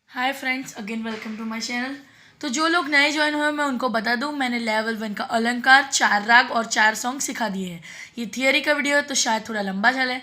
Hi friends, again welcome to my channel. तो जो लोग नए ज्वाइन हुए मैं उनको बता दूं, मैंने लेवल 1 का अलंकार, 4 राग और 4 सॉन्ग सिखा दिए हैं। ये थियरी का वीडियो है तो शायद थोड़ा लंबा चले।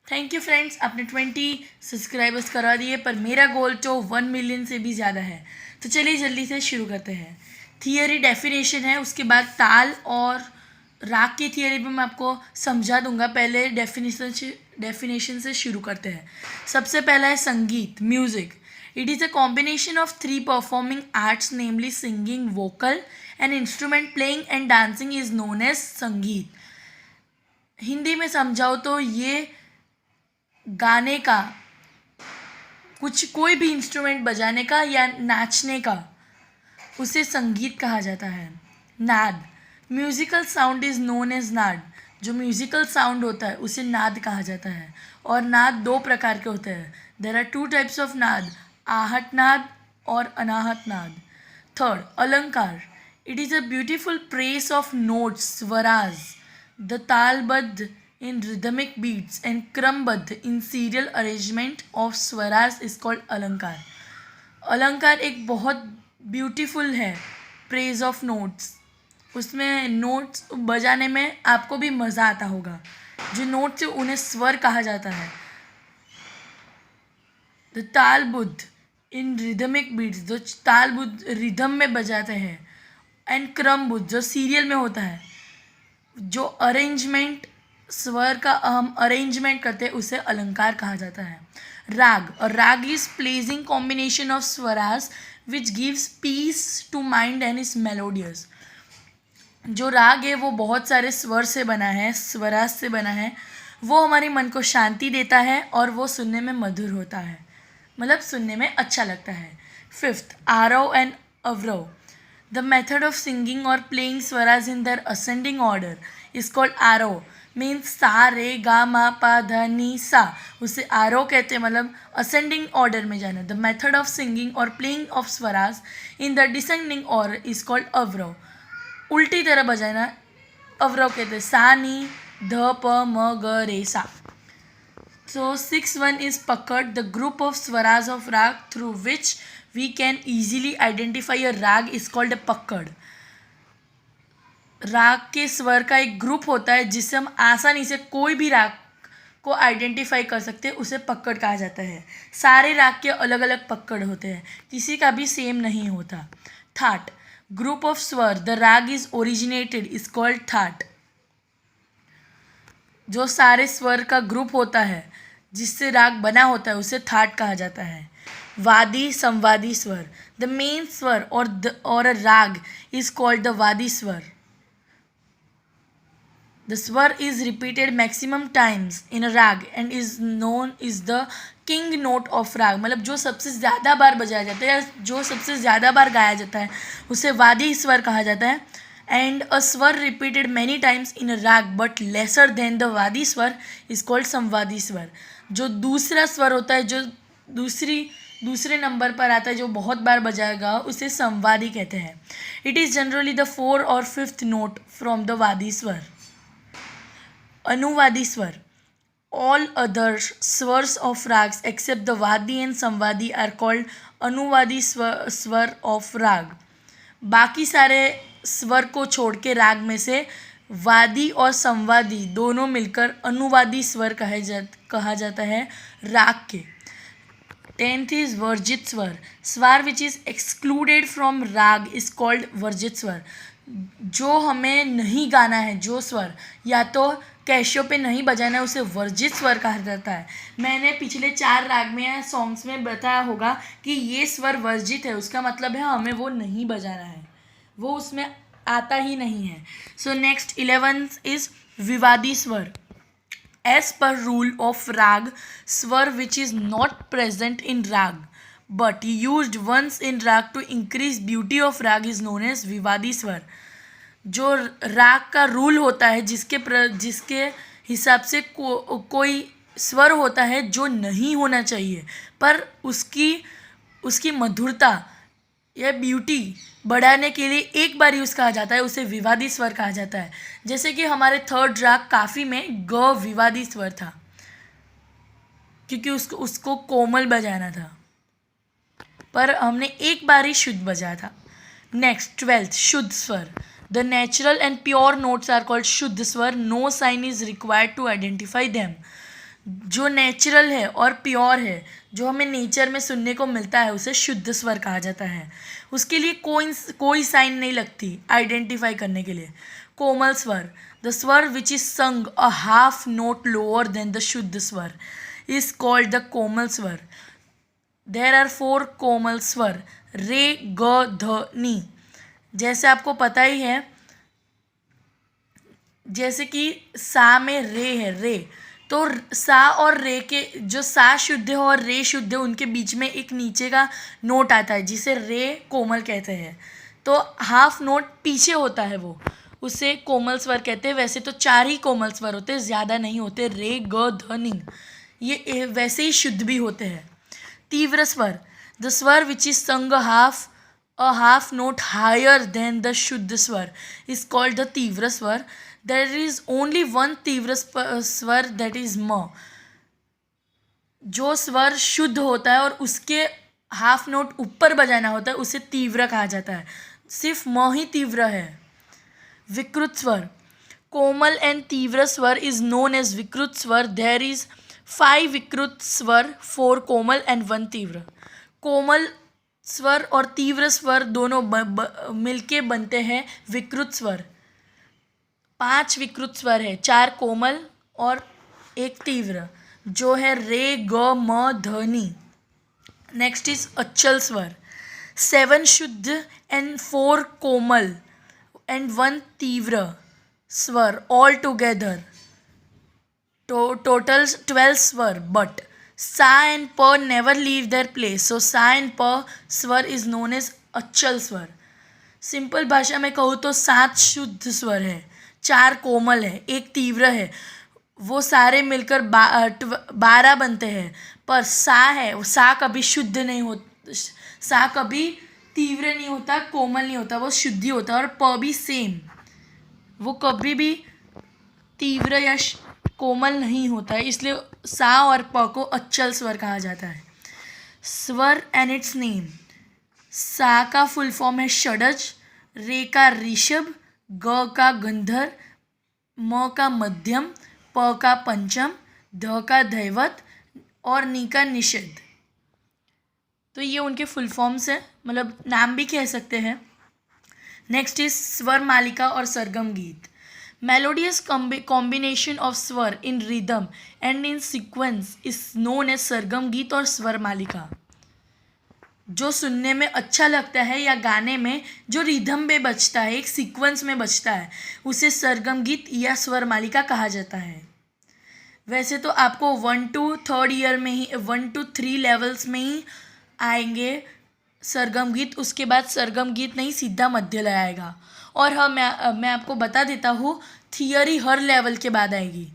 थैंक यू फ्रेंड्स, आपने 20 सब्सक्राइबर्स करवा दिए, पर मेरा गोल तो 1 मिलियन से भी ज़्यादा है। तो चलिए जल्दी से शुरू करते हैं। थियरी डेफिनेशन है, उसके बाद ताल और राग की थियरी भी मैं आपको समझा दूंगा। पहले डेफिनेशन से शुरू करते हैं। सबसे पहला है संगीत, music. It is a combination of 3 performing arts, namely singing, vocal and instrument playing and dancing is known as sangeet. Hindi में समझाओ तो ये गाने का, कोई भी इंस्ट्रूमेंट बजाने का या नाचने का, उसे संगीत कहा जाता है। Naad, musical sound is known as naad. जो म्यूजिकल साउंड होता है उसे नाद कहा जाता है। और नाद 2 प्रकार के होते हैं। देर आर 2 टाइप्स ऑफ नाद, आहट नाद और अनाहत नाद। थर्ड, अलंकार। It is a beautiful phrase of notes, swaras, the taalbaddh in rhythmic beats and क्रमबद्ध in serial arrangement of swaras is called अलंकार। अलंकार एक बहुत ब्यूटीफुल है, प्रेज ऑफ नोट्स। उसमें नोट्स बजाने में आपको भी मज़ा आता होगा। जो नोट्स है उन्हें स्वर कहा जाता है। द तालबुद्ध इन रिदमिक बीट्स, जो तालबुद्ध रिदम में बजाते हैं, एंड क्रमबुद्ध जो सीरियल में होता है। जो अरेंजमेंट, स्वर का हम अरेंजमेंट करते हैं उसे अलंकार कहा जाता है। राग, और raag is pleasing combination of swaras which gives peace to mind and is melodious. जो राग है वो बहुत सारे स्वर से बना है, स्वराज से बना है। वो हमारे मन को शांति देता है और वो सुनने में मधुर होता है, मतलब सुनने में अच्छा लगता है। Fifth, aroh and avroh. The method of singing और playing swaras in the ascending order is called aroh. Means सा रे गा मा पा धा नी सा, उसे आरव कहते हैं, मतलब असेंडिंग ऑर्डर में जाना। द मेथड ऑफ सिंगिंग और playing of swaras in the descending order is called avroh. उल्टी तरह बजाना अवरव कहते हैं। सा नी ध प म ग रे सा। So 6-1 is Pakad, the group of swaras of rag through which we can easily identify a rag is called a Pakad. राग के स्वर का एक ग्रुप होता है जिससे हम आसानी से कोई भी राग को आइडेंटिफाई कर सकते हैं, उसे पकड़ कहा जाता है। सारे राग के अलग अलग पकड़ होते हैं, किसी का भी सेम नहीं होता। Thaat, group of swar the raag is originated is called thaat. जो सारे स्वर का ग्रुप होता है जिससे राग बना होता है उसे थाट कहा जाता है। वादी, संवादी स्वर। द मेन स्वर और अ राग इज कॉल्ड द वादी स्वर। The swar is repeated maximum times in a raga and is known is the king note of raga. मतलब जो सबसे ज़्यादा बार बजाया जाता है या जो सबसे ज़्यादा बार गाया जाता है उसे वादी स्वर कहा जाता है। एंड अ स्वर repeated many times in a राग बट लेसर देन द वादी स्वर इज कॉल्ड संवादी स्वर। जो दूसरा स्वर होता है, जो दूसरे नंबर पर आता है, जो बहुत बार बजाएगा, उसे संवादी कहते हैं। It is generally the 4th और 5th नोट फ्रॉम द वादी स्वर। अनुवादी स्वर। All other swars of rags except the Vadi and Samvadi are called अनुवादी स्वर ऑफ राग। बाकी सारे स्वर को छोड़ के राग में से वादी और संवादी दोनों मिलकर अनुवादी स्वर कहा जाता है राग के। 10th इज वर्जित स्वर। स्वर विच इज एक्सक्लूडेड फ्रॉम राग इज कॉल्ड वर्जित स्वर। जो हमें नहीं गाना है, जो स्वर या तो कैशियो पे नहीं बजाना है, उसे वर्जित स्वर कहा जाता है। मैंने पिछले 4 राग में या सॉन्ग्स में बताया होगा कि ये स्वर वर्जित है, उसका मतलब है हमें वो नहीं बजाना है, वो उसमें आता ही नहीं है। सो नेक्स्ट 11th इज विवादी स्वर। एज पर रूल ऑफ राग, स्वर which is not present in राग बट यूज्ड वंस इन राग टू इंक्रीज ब्यूटी ऑफ राग इज नोन एज विवादी स्वर। जो राग का रूल होता है, जिसके हिसाब से कोई स्वर होता है जो नहीं होना चाहिए, पर उसकी मधुरता या ब्यूटी बढ़ाने के लिए एक बार यूज़ कहा जाता है, उसे विवादी स्वर कहा जाता है। जैसे कि हमारे 3rd राग काफ़ी में ग विवादी स्वर था, क्योंकि उसको कोमल बजाना था। पर हमने एक बार ही शुद्ध बजाया था। Next 12th shuddh swar. The natural and pure notes are called shuddh swar. No sign is required to identify them. जो नेचुरल है और प्योर है, जो हमें नेचर में सुनने को मिलता है, उसे शुद्ध स्वर कहा जाता है। उसके लिए कोई साइन नहीं लगती आइडेंटिफाई करने के लिए। कोमल स्वर। द स्वर विच इज संग a half note lower than the शुद्ध स्वर इज कॉल्ड द कोमल स्वर। देयर आर 4 कोमल स्वर, रे, ग, ध, नी। जैसे आपको पता ही है, जैसे कि सा में रे है, रे, तो सा और रे के जो सा शुद्ध है और रे शुद्ध है, उनके बीच में एक नीचे का नोट आता है जिसे रे कोमल कहते हैं। तो हाफ नोट पीछे होता है, वो उसे कोमल स्वर कहते हैं। वैसे तो 4 ही कोमल स्वर होते हैं, ज़्यादा नहीं होते, रे, ग, ध, नी। ये वैसे ही शुद्ध भी होते हैं। तीव्र स्वर। द स्वर विच इज संग a half note higher than the शुद्ध स्वर is called the तीव्र स्वर. There is only one तीव्र स्वर, that is म. जो स्वर शुद्ध होता है और उसके हाफ नोट ऊपर बजाना होता है, उसे तीव्र कहा जाता है। सिर्फ म ही तीव्र है। विकृत स्वर। कोमल एंड तीव्र स्वर इज नोन एज विकृत स्वर. देयर इज 5 विकृत स्वर, 4 कोमल एंड 1 तीव्र. कोमल स्वर और तीव्र स्वर दोनों मिलके बनते हैं विकृत स्वर। 5 विकृत स्वर है, 4 कोमल और 1 तीव्र, जो है रे, ग, म, ध, नी. नेक्स्ट इज अच्छल स्वर. 7 शुद्ध एंड 4 कोमल एंड 1 तीव्र स्वर ऑल टुगेदर. Total 12 स्वर, but सा एंड प नेवर लीव देयर प्लेस. सो सा एंड प स्वर इज नोन एज अच्छल स्वर. सिंपल भाषा में कहूँ तो 7 शुद्ध स्वर है, 4 कोमल है, 1 तीव्र है. वो सारे मिलकर 12 बनते हैं. पर सा है, वो सा कभी शुद्ध नहीं होता, सा कभी तीव्र नहीं होता, कोमल नहीं होता, वो शुद्ध ही होता है. और प भी सेम, वो कभी भी तीव्र या कोमल नहीं होता है, इसलिए सा और प को अच्छल स्वर कहा जाता है. स्वर एंड इट्स नेम. सा का फुल फॉर्म है षडज, रे का ऋषभ, ग का गंधर, म का मध्यम, प का पंचम, ध का दैवत और नी का निषेध. तो ये उनके फुल फॉर्म्स हैं, मतलब नाम भी कह सकते हैं. नेक्स्ट इज स्वर मालिका और सरगम गीत. Melodious combination of स्वर in rhythm and in sequence is known as सरगम गीत और स्वर मालिका. जो सुनने में अच्छा लगता है या गाने में जो रिदम में बजता है, एक सीक्वेंस में बजता है, उसे सरगम गीत या स्वर मालिका कहा जाता है. वैसे तो आपको 1 to 3rd ईयर में ही 1 to 3 लेवल्स में ही आएंगे सरगम गीत. उसके बाद सरगम गीत नहीं, सीधा मध्य लय आएगा. और हाँ, मैं आपको बता देता हूँ, थियरी हर लेवल के बाद आएगी.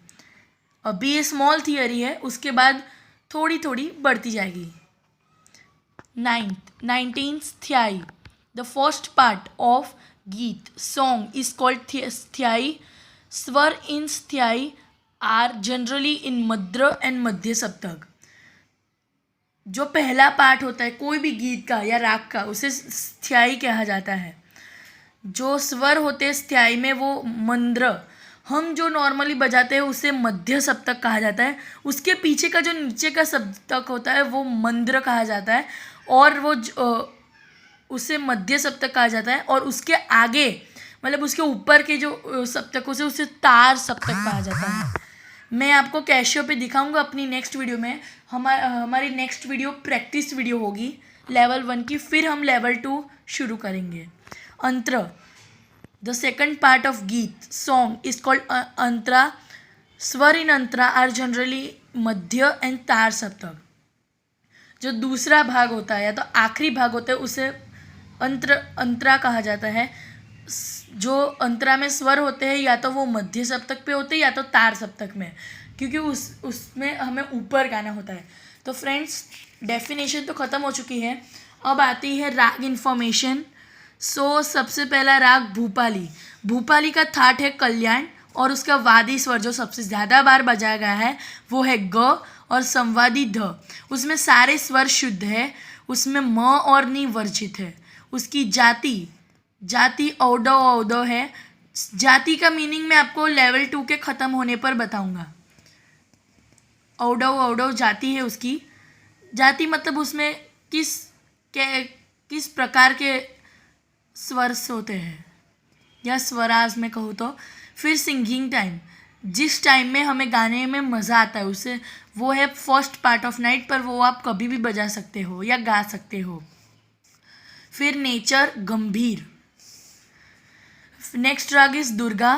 अभी ये स्मॉल थियरी है, उसके बाद थोड़ी थोड़ी बढ़ती जाएगी. 19th sthayi. The first part of geet song is called sthayi. Swar in sthayi are generally in mandra and madhya saptak. जो पहला पार्ट होता है कोई भी गीत का या राग का, उसे स्थियाई कहा जाता है. जो स्वर होते हैं स्थियाई में, वो मंद्र, हम जो नॉर्मली बजाते हैं उसे मध्य सप्तक कहा जाता है. उसके पीछे का जो नीचे का सप्तक होता है वो मंद्र कहा जाता है, और वो उसे मध्य सप्तक कहा जाता है. और उसके आगे, मतलब उसके ऊपर के जो सप्तकों से, उसे तार सप्तक कहा जाता है. मैं आपको कैशियो पे दिखाऊंगा अपनी नेक्स्ट वीडियो में. हमारी नेक्स्ट वीडियो प्रैक्टिस वीडियो होगी लेवल 1 की, फिर हम लेवल 2 शुरू करेंगे. अंत्र. The second part of geet song is called अंतरा. स्वर इन अंतरा आर जनरली मध्य एंड तार सप्तक. जो दूसरा भाग होता है या तो आखिरी भाग होता है, उसे अंतरा कहा जाता है. जो अंतरा में स्वर होते हैं या तो वो मध्य सप्तक पे होते हैं या तो तार सप्तक में, क्योंकि उसमें हमें ऊपर गाना होता है. तो फ्रेंड्स, डेफिनेशन तो ख़त्म हो चुकी है. अब आती है राग इन्फॉर्मेशन. सबसे पहला राग भूपाली. भूपाली का थाट है कल्याण, और उसका वादी स्वर जो सबसे ज़्यादा बार बजाया गया है वो है ग और संवादी ध. उसमें सारे स्वर शुद्ध है. उसमें म और नी वर्जित है। उसकी जाति औडो औडो है। जाति का मीनिंग मैं आपको लेवल 2 के ख़त्म होने पर बताऊंगा। औडो औडो जाति है उसकी। जाति मतलब उसमें किस प्रकार के स्वर होते हैं या स्वराज में कहूँ तो। फिर सिंगिंग टाइम, जिस टाइम में हमें गाने में मज़ा आता है उसे, वो है फर्स्ट पार्ट ऑफ नाइट, पर वो आप कभी भी बजा सकते हो या गा सकते हो। फिर नेचर गंभीर। नेक्स्ट राग इज दुर्गा।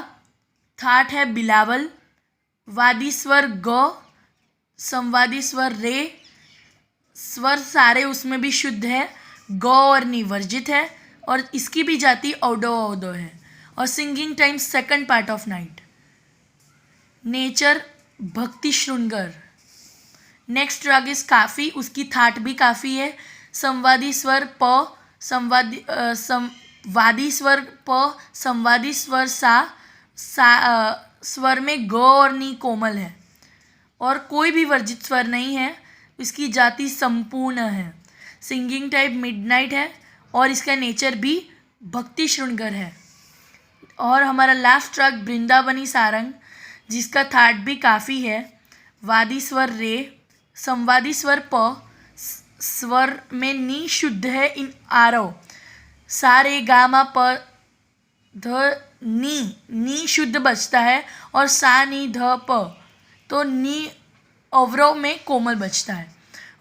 थाट है बिलावल। वादी स्वर ग, संवादी स्वर रे। स्वर सारे उसमें भी शुद्ध है, ग और नी वर्जित है, और इसकी भी जाति औडो औडो है। और singing time second part of night. Nature भक्ति श्रृंगर। नेक्स्ट राग इज काफ़ी, उसकी थाट भी काफ़ी है। संवादी स्वर प, वादी स्वर प, संवादी स्वर स्वर में ग और नी कोमल है और कोई भी वर्जित स्वर नहीं है। इसकी जाति संपूर्ण है। सिंगिंग टाइप मिडनाइट है और इसका नेचर भी भक्ति श्रृंगर है। और हमारा लास्ट राग वृंदावनी सारंग, जिसका थाट भी काफ़ी है। वादी स्वर रे, संवादी स्वर प, स्वर में नी शुद्ध है इन आरव। सा रे गा मा प ध नी शुद्ध बचता है और सा नी ध प, तो नी अवरव में कोमल बचता है।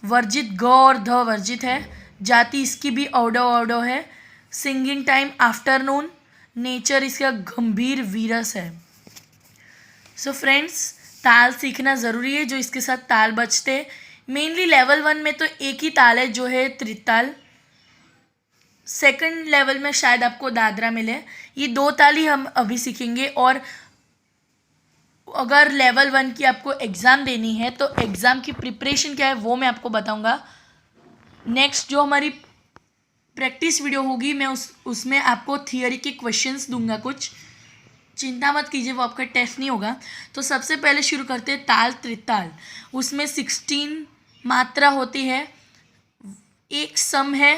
वर्जित ग और ध वर्जित है। जाति इसकी भी औडो औडो है। Singing time afternoon. नेचर इसका गंभीर वीरस है। सो फ्रेंड्स, ताल सीखना ज़रूरी है जो इसके साथ ताल बजते। मेनली लेवल 1 में तो एक ही ताल है जो है त्रिताल। सेकंड लेवल में शायद आपको दादरा मिले। ये 2 ताल ही हम अभी सीखेंगे। और अगर लेवल 1 की आपको एग्ज़ाम देनी है तो एग्ज़ाम की प्रिपरेशन क्या है वो मैं आपको बताऊंगा। नेक्स्ट जो हमारी प्रैक्टिस वीडियो होगी, मैं उसमें आपको थियोरी के क्वेश्चंस दूंगा कुछ। चिंता मत कीजिए, वो आपका टेस्ट नहीं होगा। तो सबसे पहले शुरू करते हैं ताल त्रिताल। उसमें 16 मात्रा होती है। एक सम है,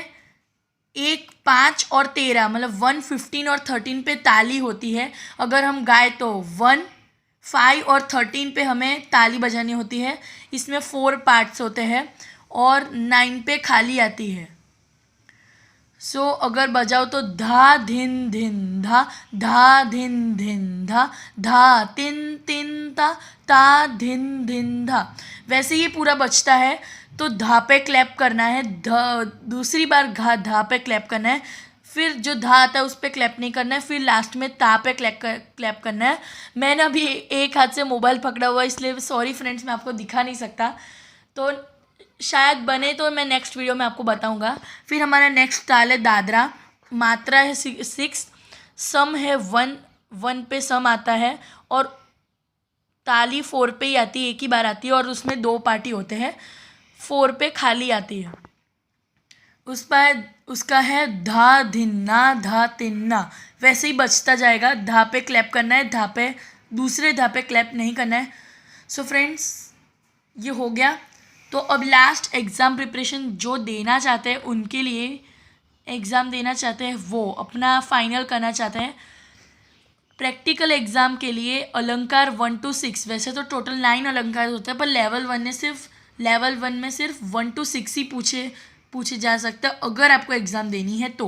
1, 5 और 13, मतलब 1, 15 और 13 पे ताली होती है। अगर हम गाए तो 1, 5 और 13 पे हमें ताली बजानी होती है। इसमें 4 पार्ट्स होते हैं और 9 पे खाली आती है। सो अगर बजाओ तो धा धिन धिन धा, धा धिन धिन धा, धा तिन तिन ता धिन धिन धा। वैसे ये पूरा बजता है। तो धा पे क्लैप करना है, दूसरी बार धा पे क्लैप करना है, फिर जो धा आता है उस पर क्लैप नहीं करना है, फिर लास्ट में ता पे क्लैप करना है। मैंने अभी एक हाथ से मोबाइल पकड़ा हुआ, इसलिए सॉरी फ्रेंड्स, मैं आपको दिखा नहीं सकता। तो शायद बने तो मैं नेक्स्ट वीडियो में आपको बताऊंगा। फिर हमारा नेक्स्ट ताल है दादरा। मात्रा है 6, सम है 1 पे सम आता है और ताली 4 पे ही आती है, एक ही बार आती है और उसमें 2 पार्टी होते हैं। 4 पे खाली आती है। उसका है धा धिन्ना धा तिन्ना। वैसे ही बचता जाएगा। धा पे क्लैप करना है, दूसरे धा पे क्लैप नहीं करना है। सो फ्रेंड्स, ये हो गया। तो अब लास्ट एग्ज़ाम प्रिपरेशन जो देना चाहते हैं, उनके लिए एग्ज़ाम देना चाहते हैं, वो अपना फाइनल करना चाहते हैं, प्रैक्टिकल एग्ज़ाम के लिए अलंकार 1 to 6, वैसे तो टोटल 9 अलंकार होते हैं, पर लेवल 1 में सिर्फ 1 to 6 ही पूछे जा सकता है अगर आपको एग्ज़ाम देनी है तो।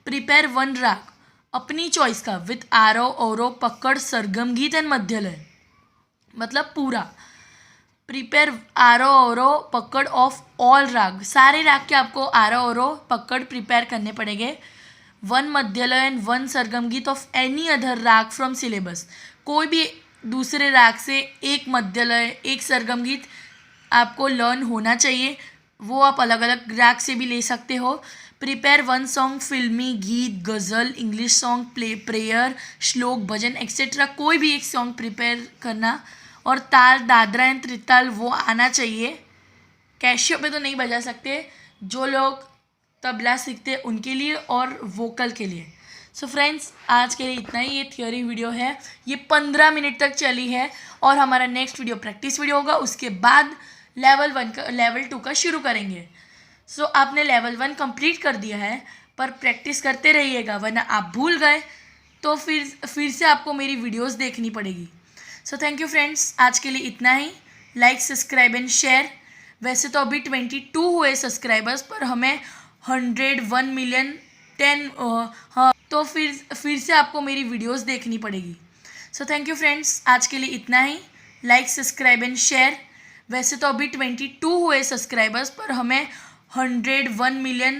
प्रिपेयर 1 राग अपनी चॉइस का विथ आरो औरो पकड़ सरगम गीत एंड मध्यलय, मतलब पूरा। प्रिपेयर आरो औरो पकड़ ऑफ ऑल राग, सारे राग के आपको आरो औरो पकड़ प्रिपेयर करने पड़ेंगे। 1 मध्यलय एंड 1 सरगम गीत ऑफ एनी अदर राग फ्रॉम सिलेबस। कोई भी दूसरे राग से 1 मध्यलय 1 सरगम गीत आपको लर्न होना चाहिए। वो आप अलग अलग राग से भी ले सकते हो। प्रिपेयर 1 सॉन्ग, फिल्मी गीत, गज़ल, इंग्लिश सॉन्ग, प्रेयर, श्लोक, भजन एक्सेट्रा, कोई भी एक सॉन्ग प्रिपेयर करना। और ताल दादरा एंड त्रिताल वो आना चाहिए। कैशियो पे तो नहीं बजा सकते, जो लोग तबला सीखते हैं उनके लिए और वोकल के लिए। सो फ्रेंड्स, आज के लिए इतना ही। ये थियोरी वीडियो है, ये 15 मिनट तक चली है और हमारा नेक्स्ट वीडियो प्रैक्टिस वीडियो होगा। उसके बाद लेवल 2 का शुरू करेंगे। सो आपने लेवल 1 कंप्लीट कर दिया है, पर प्रैक्टिस करते रहिएगा, वरना आप भूल गए तो फिर से आपको मेरी वीडियोस देखनी पड़ेगी। सो थैंक यू फ्रेंड्स, आज के लिए इतना ही। Like, subscribe and share. वैसे तो अभी 22 हुए सब्सक्राइबर्स, पर हमें 101 मिलियन 10 हाँ, तो फिर से आपको मेरी वीडियोस देखनी पड़ेगी। सो थैंक यू फ्रेंड्स, आज के लिए इतना ही। Like, subscribe and share. वैसे तो अभी 22 हुए सब्सक्राइबर्स, पर हमें 101 मिलियन